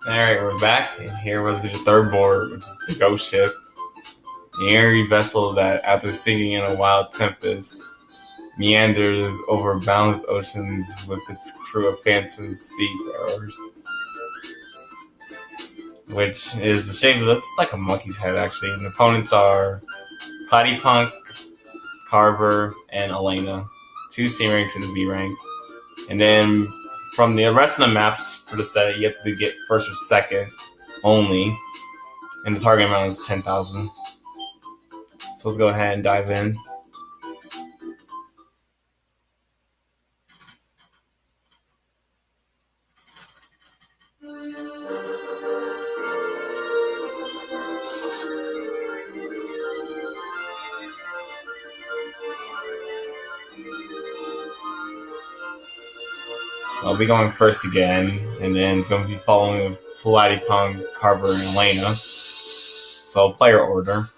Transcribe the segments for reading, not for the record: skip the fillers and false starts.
Alright, we're back, and here we're to the third board, which is the ghost ship. The Eerie vessel that, after sinking in a wild tempest, meanders over boundless oceans with its crew of phantom seafarers. Which is the shape, it looks like a monkey's head actually. And the opponents are Platypunk, Carver, and Alena. 2 C ranks and a B rank. And then from the rest of the maps for the set, you have to get first or second only. And the target amount is 10,000. So let's go ahead and dive in. So I'll be going first again, and then it's going to be following with Platypunk, Carver, and Alena. So player order.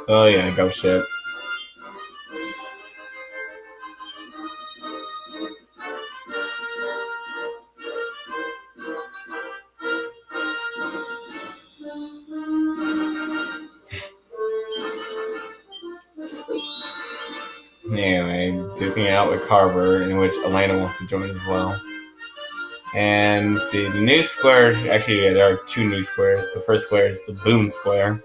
So yeah, ghost ship. Anyway, duking it out with Carver, in which Alena wants to join as well. And see, the new square, actually yeah, there are 2 new squares. The first square is the boom square,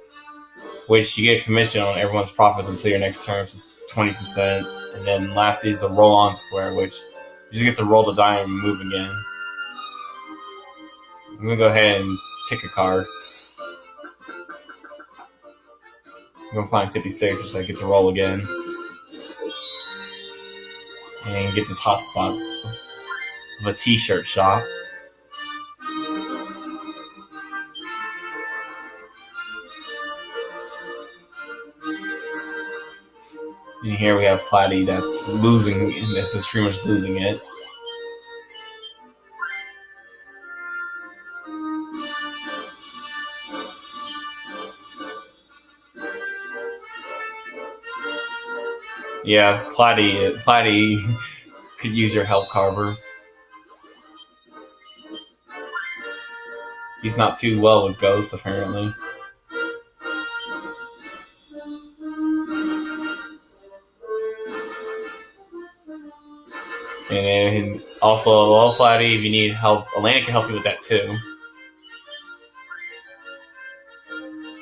which you get a commission on everyone's profits until your next turn, which is 20%. And then lastly is the roll on square, which you just get to roll the die and move again. I'm gonna go ahead and pick a card. I'm gonna find 56, which I get to roll again. And get this hotspot of a t-shirt shop. And here we have Platy that's losing, and this is pretty much losing it. Yeah, Platy could use your help, Carver. He's not too well with ghosts, apparently. And then also, well, Platy, if you need help, Alena can help you with that too.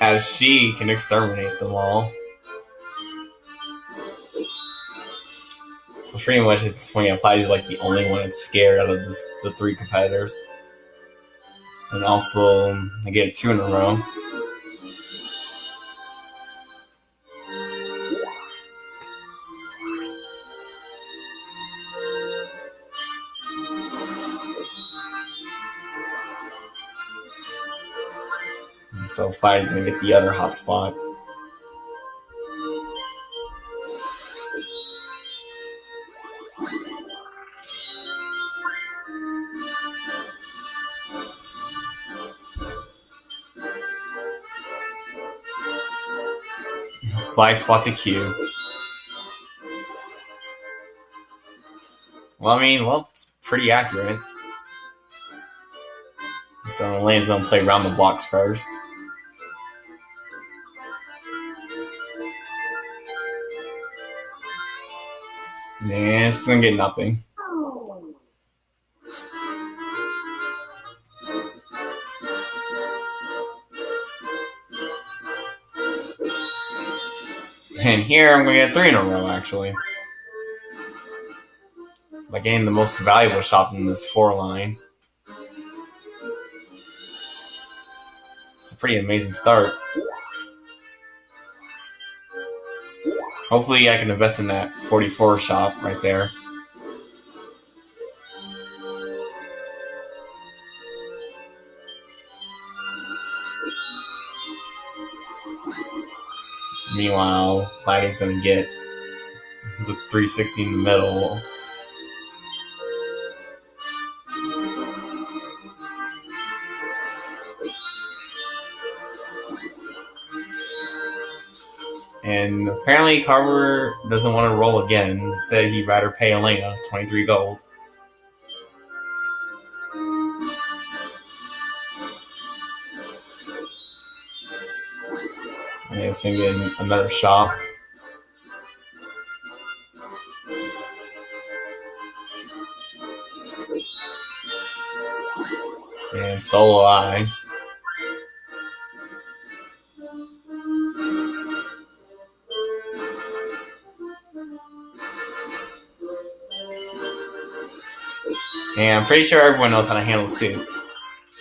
As she can exterminate them all. So pretty much it's when Platy's like the only one that's scared out of the 3 competitors. And also, I get 2 in a row. And so Platy's gonna get the other hot spot. Fly spots a Q. Well, I mean, it's pretty accurate. So Lane's gonna play around the blocks first. And she's gonna get nothing. And here I'm gonna get 3 in a row, actually. By getting the most valuable shop in this 4 line. It's a pretty amazing start. Hopefully I can invest in that 44 shop right there. Meanwhile, Platy's gonna get the 360 in the middle. And apparently Carver doesn't want to roll again. Instead, he'd rather pay Alena 23 gold. Yeah, it's gonna get another shop. And so will I. And I'm pretty sure everyone knows how to handle suits.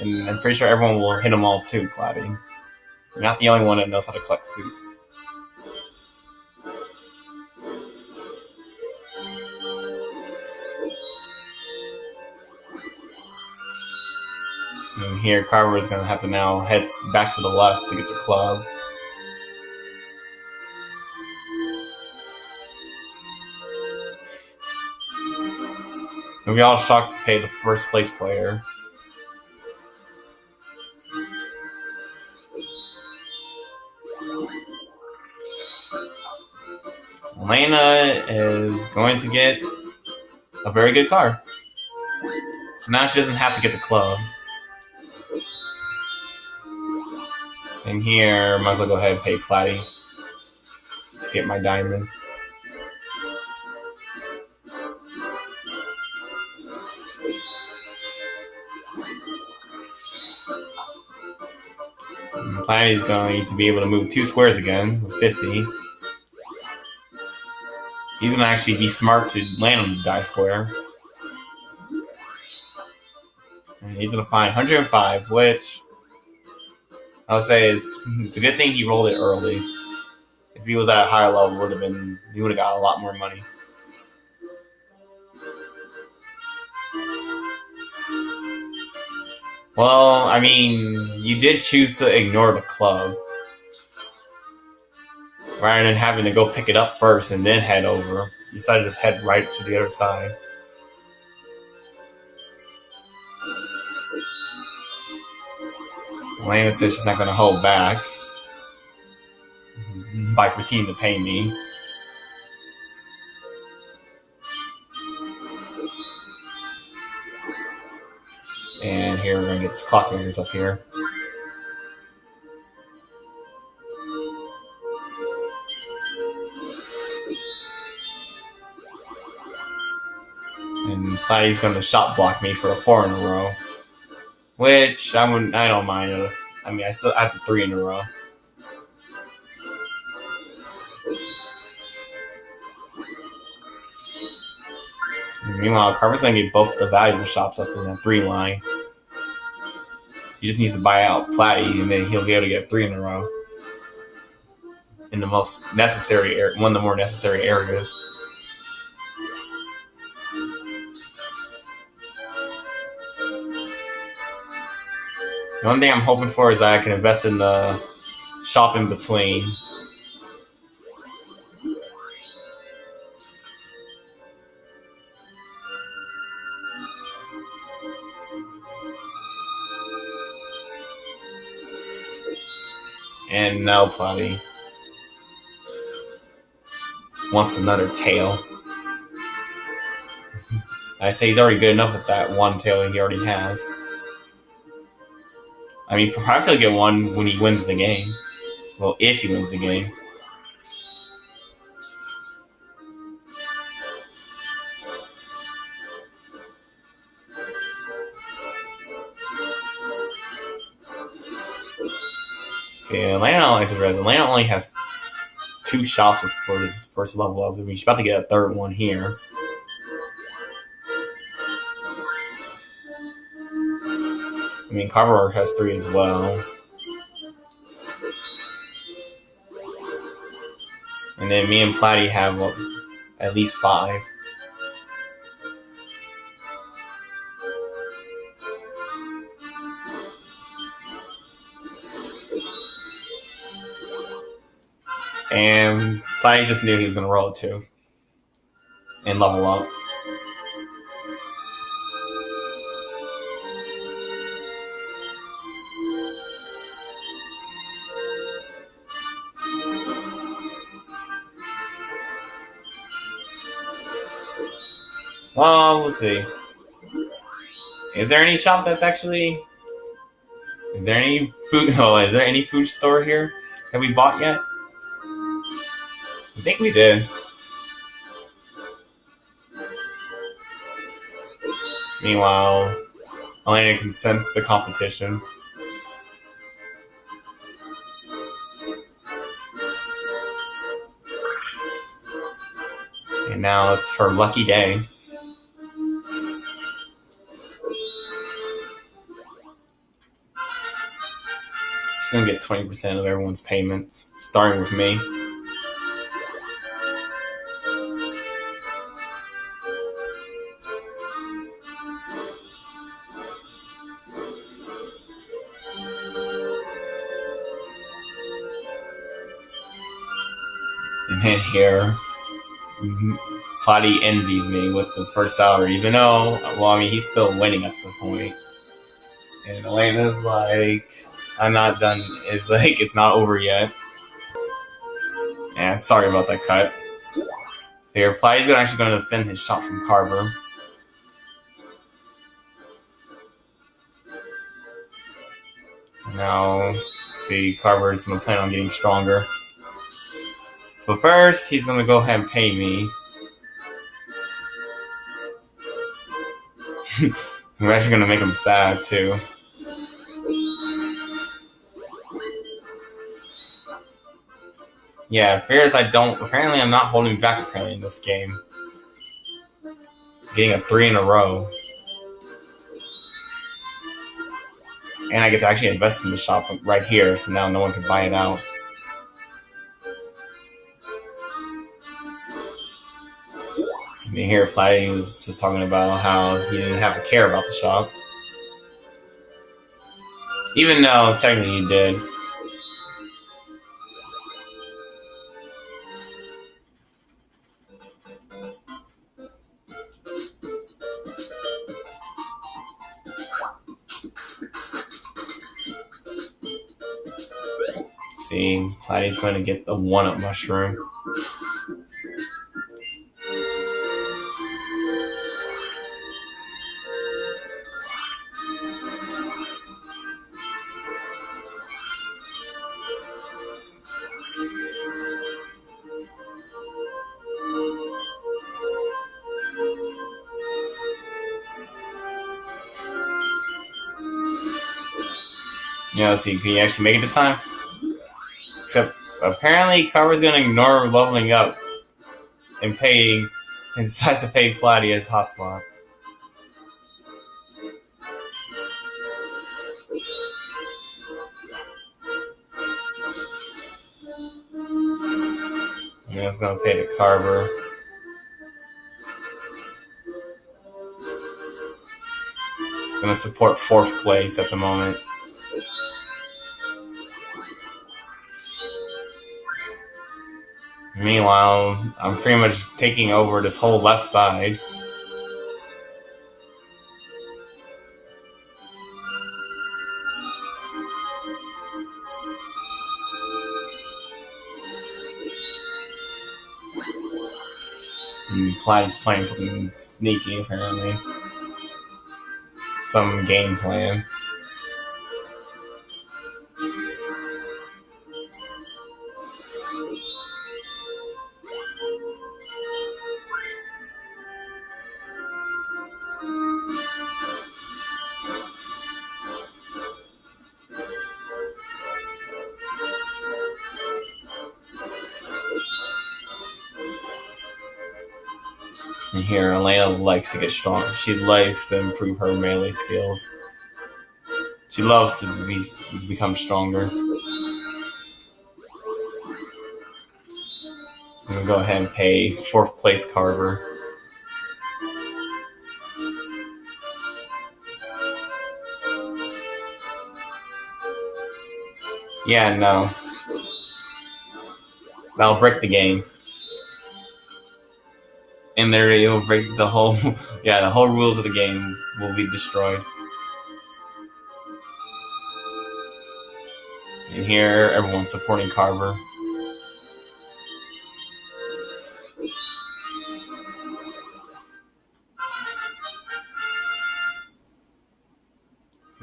And I'm pretty sure everyone will hit them all too, Platy. You're not the only one that knows how to collect suits. And here, Carver is going to have to now head back to the left to get the club. And we all shocked to pay the first place player. Alena is going to get a very good car. So now she doesn't have to get the club. And here, might as well go ahead and pay Platy to get my diamond. And Platy's going to be able to move 2 squares again with 50. He's going to actually be smart to land on the die square. And he's going to find 105, which I would say it's a good thing he rolled it early. If he was at a higher level, he would have got a lot more money. Well, I mean, you did choose to ignore the club. Rather than having to go pick it up first and then head over. You decided to just head right to the other side. Alena says she's not going to hold back by proceeding to pay me. And here we're going to get this clock makers up here. And Platy's going to shot block me for a 4 in a row. Which, I don't mind. I mean, I still have the 3 in a row. And meanwhile, Carver's going to get both the valuable shops up in that 3 line. He just needs to buy out Platy, and then he'll be able to get 3 in a row. In the most necessary one of the more necessary areas. The one thing I'm hoping for is that I can invest in the shop in between. And now Platy wants another tail. I say he's already good enough with that 1 tail he already has. I mean, perhaps he'll get 1 when he wins the game. Well, if he wins the game. See, Alena only has 2 shops for his first level up. I mean, she's about to get a 3rd one here. I mean, Carver has 3 as well. And then me and Platy have at least 5. And Platy just knew he was going to roll a 2 and level up. Well, we'll see. Is there any shop that's actually... Is there any food... Oh, is there any food store here that we bought yet? think we did. Meanwhile, Alena can sense the competition. And now it's her lucky day. She's gonna get 20% of everyone's payments, starting with me. And then here, Platy envies me with the first salary, even though, well, I mean, he's still winning at the point. And Alena's like, I'm not done. It's like, it's not over yet. And sorry about that cut. So here, Platy's actually going to defend his shot from Carver. Now, see, Carver is going to plan on getting stronger. But first, he's going to go ahead and pay me. We're actually going to make him sad, too. Yeah, fears apparently I'm not holding back apparently in this game. Getting a 3 in a row. And I get to actually invest in the shop right here, so now no one can buy it out. And here, Platy was just talking about how he didn't have to care about the shop. Even though, technically, he did. See, Platy's going to get the 1-up mushroom. Yeah, let's see, can you actually make it this time? Except, apparently, Carver's gonna ignore leveling up and paying, and decides to pay Platy as hotspot. And it's gonna pay to Carver. It's gonna support 4th place at the moment. Meanwhile, I'm pretty much taking over this whole left side. And Platy's playing something sneaky, apparently. Some game plan. And here, Alena likes to get strong. She likes to improve her melee skills. She loves to become stronger. I'm gonna go ahead and pay 4th place Carver. Yeah, no. That'll break the game. And there it'll break the whole, yeah, the whole rules of the game will be destroyed. And here, everyone's supporting Carver.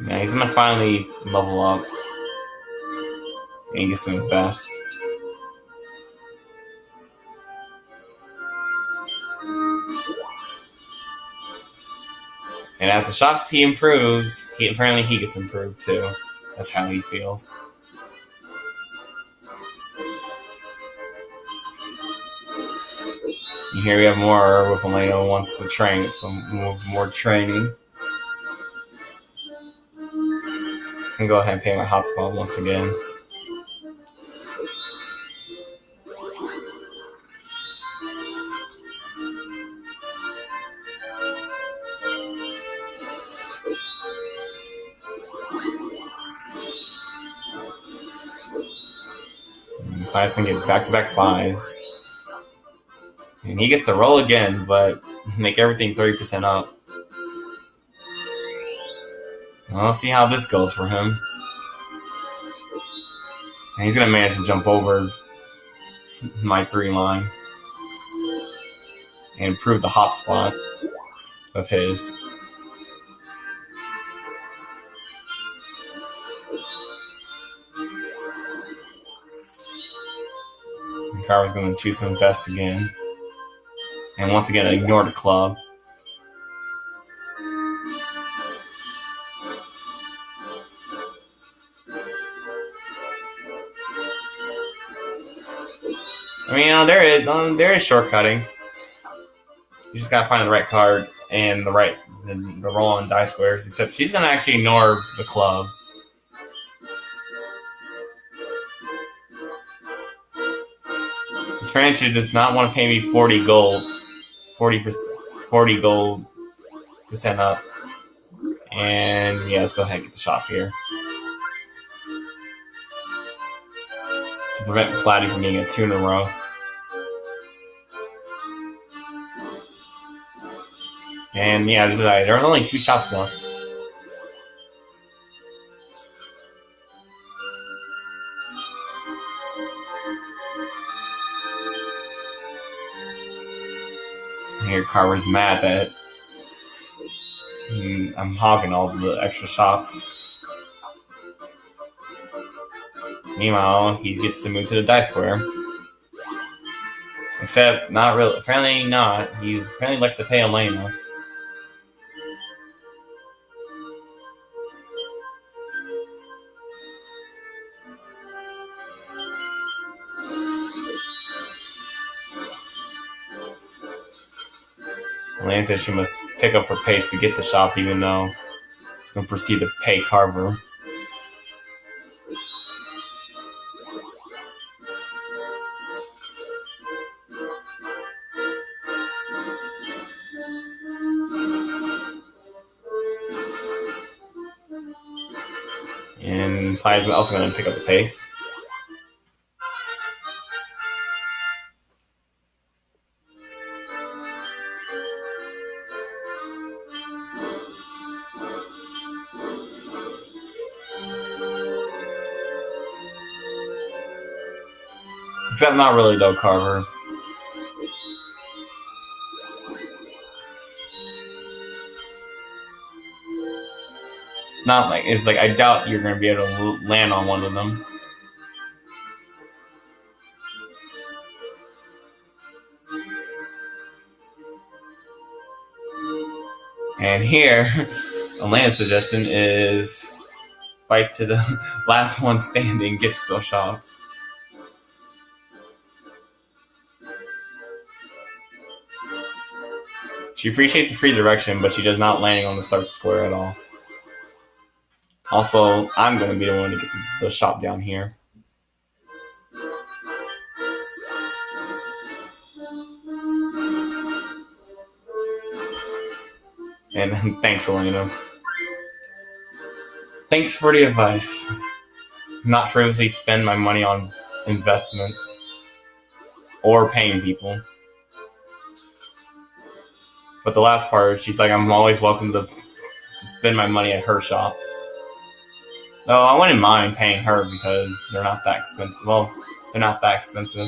Yeah, he's gonna finally level up. And he gets to invest. And as the shops he improves, apparently he gets improved too. That's how he feels. And here we have more with Alena wants to train, some more training. Just gonna go ahead and pay my hotspot once again. Tyson gets back-to-back 5s. And he gets to roll again, but make everything 30% up. Well, let's see how this goes for him. And he's going to manage to jump over my 3 line. And improve the hotspot of his. Carver's going to choose to invest again. And once again, ignore the club. I mean, there is shortcutting. You just gotta find the right card and the roll on die squares. Except she's gonna actually ignore the club. This friendship does not want to pay me 40 gold. 40 gold percent up. And yeah, let's go ahead and get the shop here. To prevent Platy from getting a 2 in a row. And yeah, there was only 2 shops left. Here, Carver's mad that I'm hogging all the extra shops. Meanwhile, he gets to move to the die square. Except, not really. Apparently not. He apparently likes to pay Alena. Alena says she must pick up her pace to get the shops, even though she's going to proceed to pay Carver. And Platy's also going to pick up the pace. Except not really though, Carver. It's like I doubt you're going to be able to land on one of them. And here, Alena's suggestion is fight to the last one standing gets those shops. She appreciates the free direction, but she does not landing on the start square at all. Also, I'm going to be the one to get the shop down here. And thanks, Alena. Thanks for the advice. Not frivolously spend my money on investments or paying people. But the last part, she's like, I'm always welcome to spend my money at her shops. Though I wouldn't mind paying her because they're not that expensive. Well, they're not that expensive.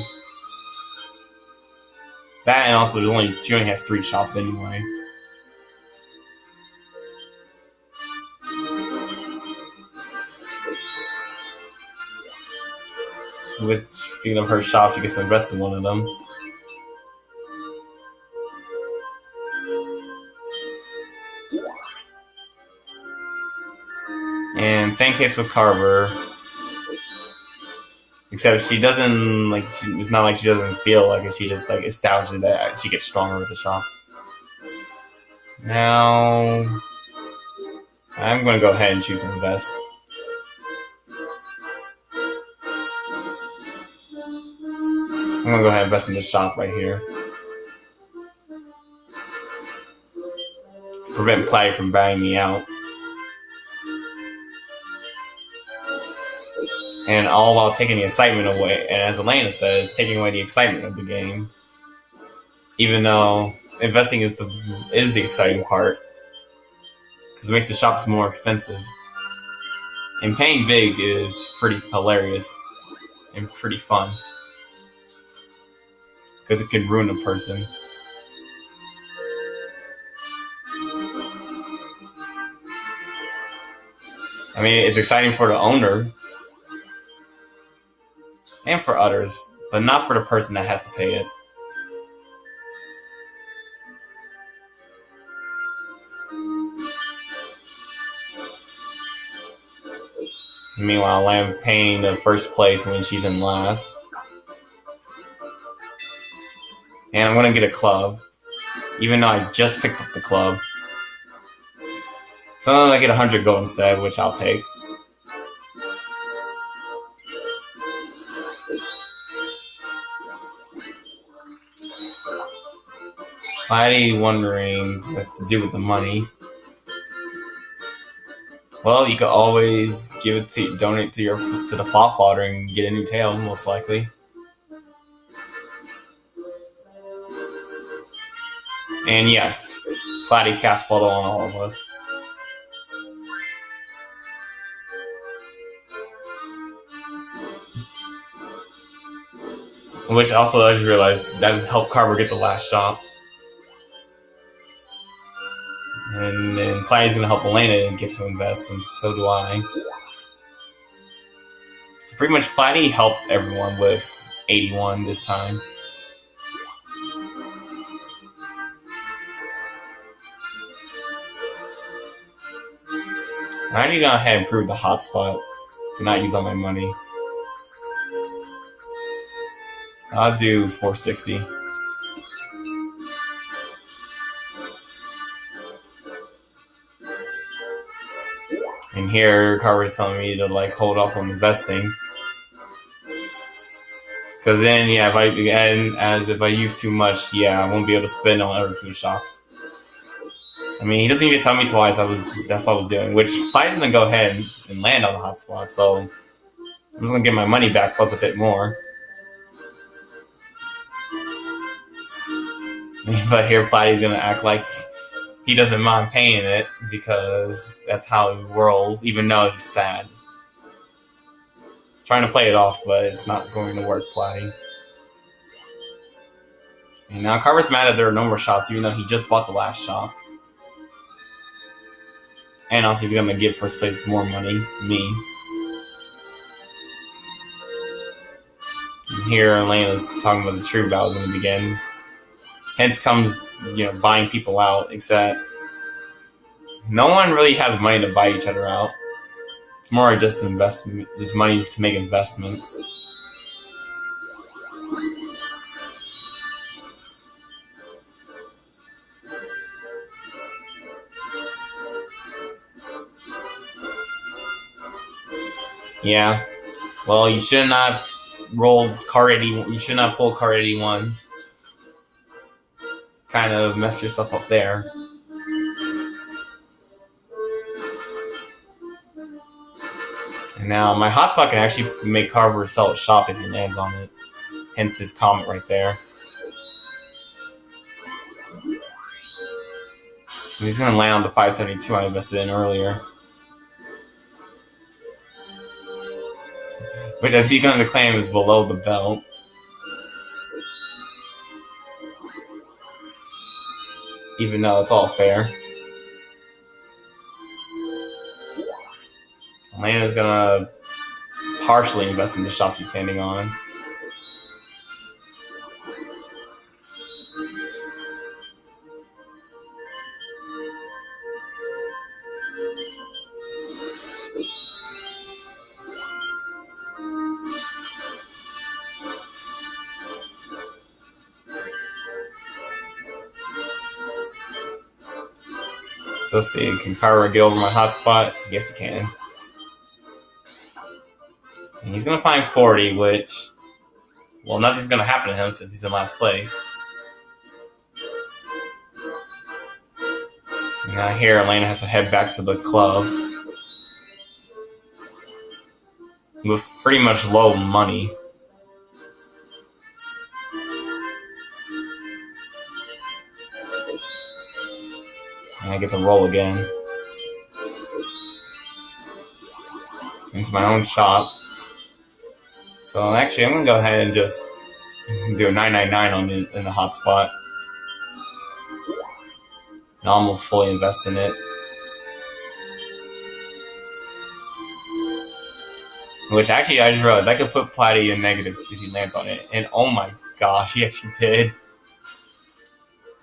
That and also she only has 3 shops anyway. With speaking of her shop, she gets to invest in one of them. And same case with Carver. Except she doesn't, like, it's not like she doesn't feel like it, she just, like, establishes that she gets stronger with the shop. Now, I'm gonna go ahead and choose to invest. I'm gonna go ahead and invest in this shop right here. To prevent Platy from buying me out. And all while taking the excitement away, and as Alena says, taking away the excitement of the game. Even though investing is the exciting part, because it makes the shops more expensive. And paying big is pretty hilarious and pretty fun, because it can ruin a person. I mean, it's exciting for the owner and for others, but not for the person that has to pay it. Meanwhile, I'm paying the first place when she's in last. And I'm gonna get a club, even though I just picked up the club. So I get 100 gold instead, which I'll take. Platy wondering what to do with the money. Well, you could always give it to donate to the flop water and get a new tail, most likely. And yes, Platy cast photo on all of us. Which also, I just realized that helped Carver get the last shop. And then Platy's gonna help Alena get to invest, and so do I. So pretty much Platy helped everyone with 81 this time. I'm actually gonna go ahead and improve the hotspot. Not use all my money. I'll do 460. And here, Carver's telling me to like hold off on investing, because then, yeah, if I use too much, yeah, I won't be able to spend on other food shops. I mean, he doesn't even tell me twice. That's what I was doing. Which Platy's gonna go ahead and land on the hotspot, so I'm just gonna get my money back plus a bit more. But here, Platy's gonna act like he doesn't mind paying it because that's how he rolls, even though he's sad. Trying to play it off, but it's not going to work, Platy. And now Carver's mad that there are no more shops, even though he just bought the last shop. And also he's gonna give first place more money, me. And here Alena's talking about the true battles gonna begin. Hence comes, buying people out, except no one really has money to buy each other out. It's more just investment, just money to make investments. Yeah. Well, you should not roll card 81. You should not pull card 81. Kind of mess yourself up there. And now my hotspot can actually make Carver sell a shop if he lands on it. Hence his comment right there. And he's gonna land on the 572 I invested in earlier. Which, as he's gonna claim, is below the belt. Even though it's all fair. Alena's gonna partially invest in the shop she's standing on. So let's see, can Carver get over my hotspot? Yes, he can. And he's gonna find 40, which, well, nothing's gonna happen to him since he's in last place. Now here, Alena has to head back to the club with pretty much low money. And I get to roll again into my own shop. So actually, I'm gonna go ahead and just do a 999 on it in the hotspot. And almost fully invest in it. Which actually, I just realized I could put Platy in negative if he lands on it. And oh my gosh, he actually did.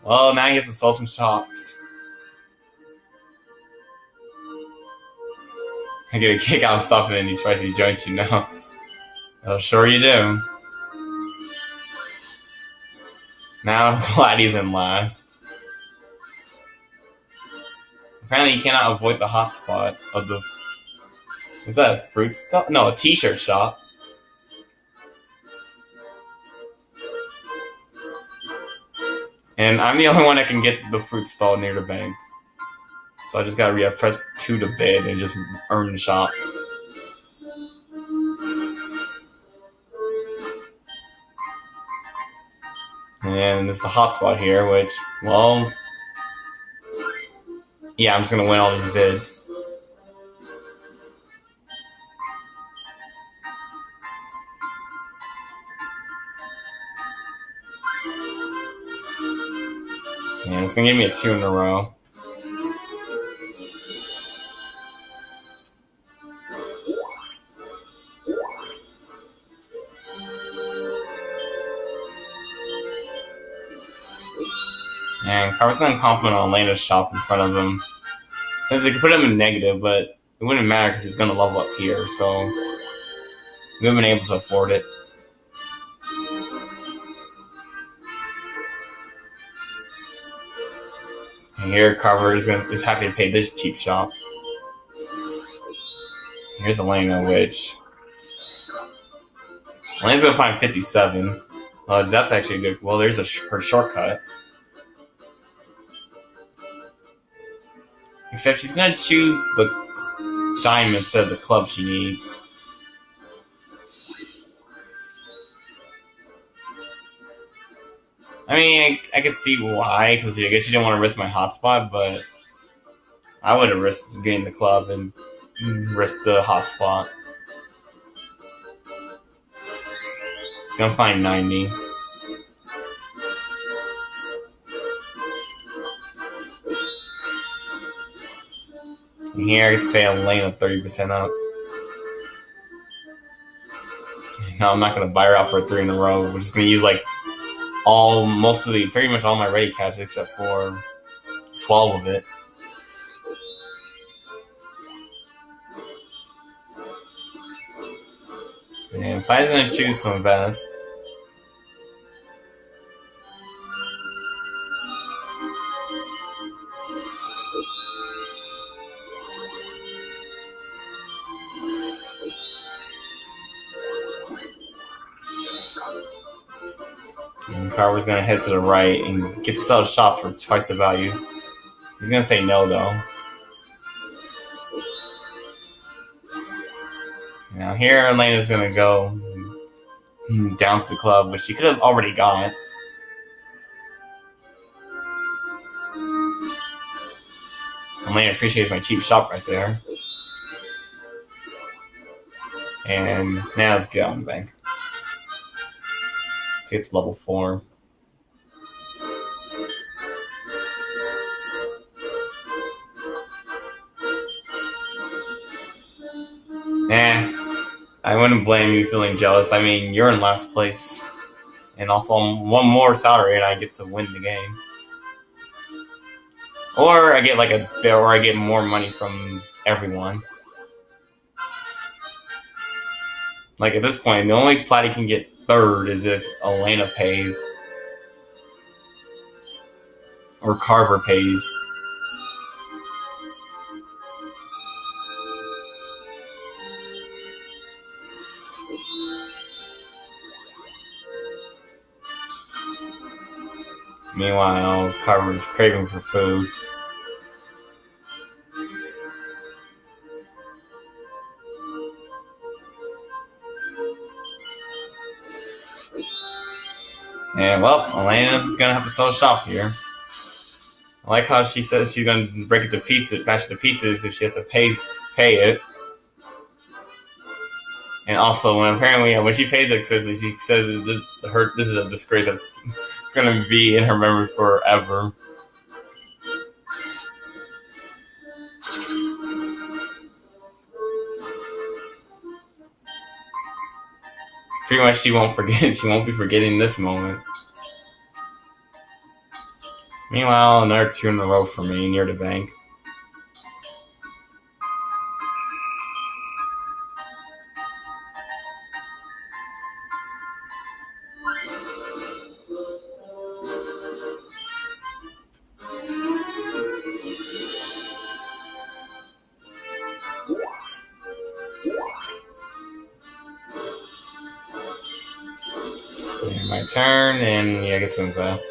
Well, now he has to sell some shops. I get a kick out of stopping in these pricey joints, you know. Oh, sure you do. Now Platy's in last. Apparently, you cannot avoid the hotspot of the. Was that a fruit stop? No, a t-shirt shop. And I'm the only one that can get the fruit stall near the bank. So I just gotta press 2 to bid and just earn the shop. And there's the hotspot here, which, well, yeah, I'm just gonna win all these bids. And it's gonna give me a 2 in a row. And Carver's gonna compliment on Alena's shop in front of him. Since they could put him in negative, but it wouldn't matter because he's gonna level up here, so we haven't been able to afford it. And here Carver is happy to pay this cheap shop. Here's Alena, which Alena's gonna find 57. That's actually good. Well, there's her shortcut. Except she's gonna choose the diamond instead of the club she needs. I mean, I could see why, because I guess she didn't want to risk my hotspot, but I would have risked getting the club and risked the hotspot. It's gonna find 90. And here I get to pay Alena 30% up. No, I'm not gonna buy her out for 3 in a row. We're just gonna use like pretty much all my ready cash except for 12 of it. And Fi's gonna choose to invest. And Carver's gonna head to the right and get to sell the shop for twice the value. He's gonna say no though. Now here Alena's gonna go down to the club, which she could have already got. Alena appreciates my cheap shop right there. And now let's get on the bank. To get to level 4. I wouldn't blame you feeling jealous. I mean, you're in last place. And also one more salary and I get to win the game. Or I get like or I get more money from everyone. Like at this point, the only Platy can get 3rd is if Alena pays. Or Carver pays. Meanwhile, Carver is craving for food. And well, Alena's gonna have to sell shop here. I like how she says she's gonna break it to pieces, bash it to pieces if she has to pay it. And also, when she pays it, she says this is a disgrace that's gonna be in her memory forever. Pretty much, she won't forget. She won't be forgetting this moment. Meanwhile, another 2 in a row for me near the bank. And my turn, and yeah, I get to invest.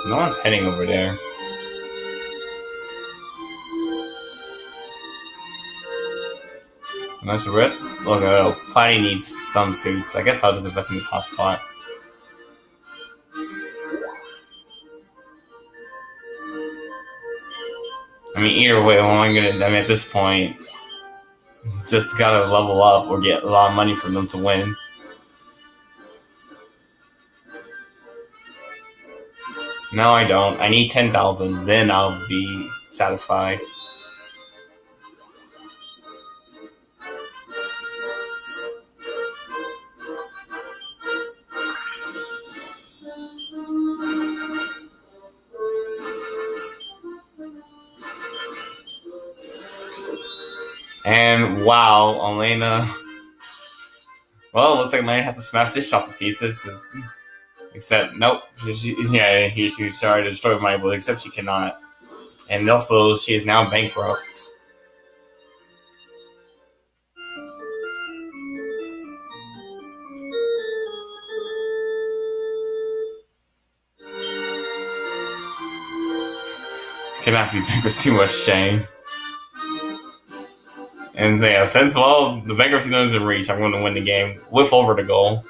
No one's heading over there. Unless Red's look, Platy needs some suits. I guess I'll just invest in this hotspot. I mean, either way, at this point, just gotta level up or get a lot of money for them to win. No, I don't. I need 10,000, then I'll be satisfied. And wow, Alena. Well, it looks like Alena has to smash this shop to pieces. Except, nope. She was trying to destroy my will, except she cannot. And also, she is now bankrupt. Cannot be bankrupt, too much shame. And so, yeah, since, well, the bankruptcy doesn't reach, I'm going to win the game with over the goal.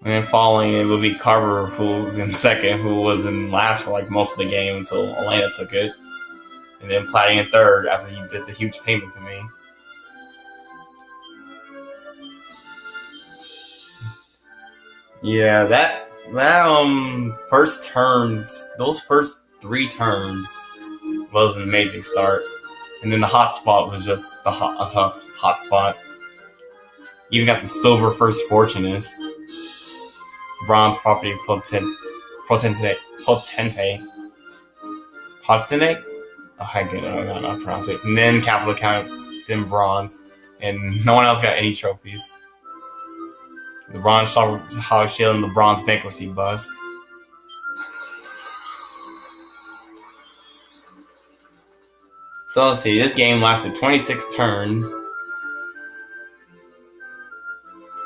And then following it will be Carver, who in second, who was in last for like most of the game until Alena took it. And then Platy in third after he did the huge payment to me. Yeah, that first turns, those first 3 turns was an amazing start. And then the hotspot was just the hot spot. Even got the silver first fortunist. Bronze property potentate. Oh, I get it. I don't know how to pronounce it. And then capital account, then bronze. And no one else got any trophies. The bronze hog shield and the bronze bankruptcy bust. So let's see, this game lasted 26 turns.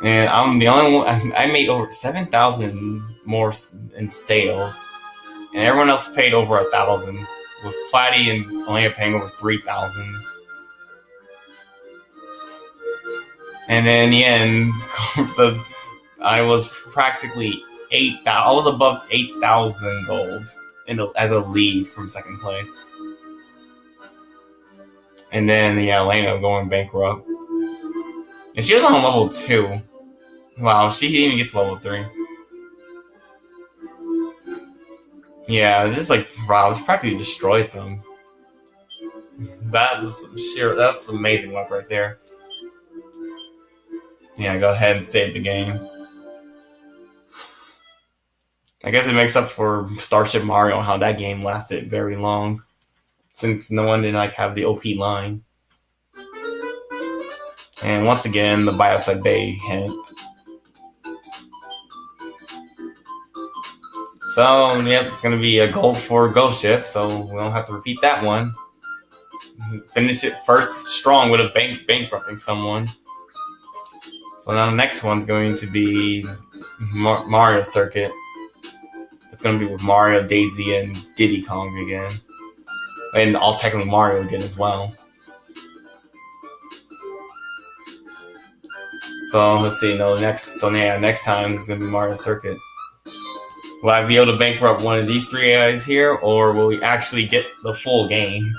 And I'm the only one. I made over 7,000 more in sales. And everyone else paid over 1,000. With Platy and Alena paying over 3,000. And then in the end, I was practically 8,000. I was above 8,000 gold as a lead from second place. And then, yeah, Alena going bankrupt. And she was on level 2. Wow, she didn't even get to level 3. Yeah, it's just like, wow, it's practically destroyed them. That's amazing luck right there. Yeah, go ahead and save the game. I guess it makes up for Starship Mario, how that game lasted very long. Since no one didn't have the OP line. And once again, the buy outside bay hint. So, yep, it's gonna be a gold for Ghost Ship, so we don't have to repeat that one. Finish it first strong with a bankrupting someone. So now the next one's going to be Mario Circuit. It's gonna be with Mario, Daisy, and Diddy Kong again. And all technically Mario again as well. So let's see, next time it's gonna be Mario Circuit. Will I be able to bankrupt one of these three guys here, or will we actually get the full game?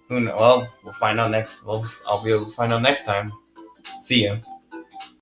Who knows? Well, we'll find out next. Well, I'll be able to find out next time. See ya.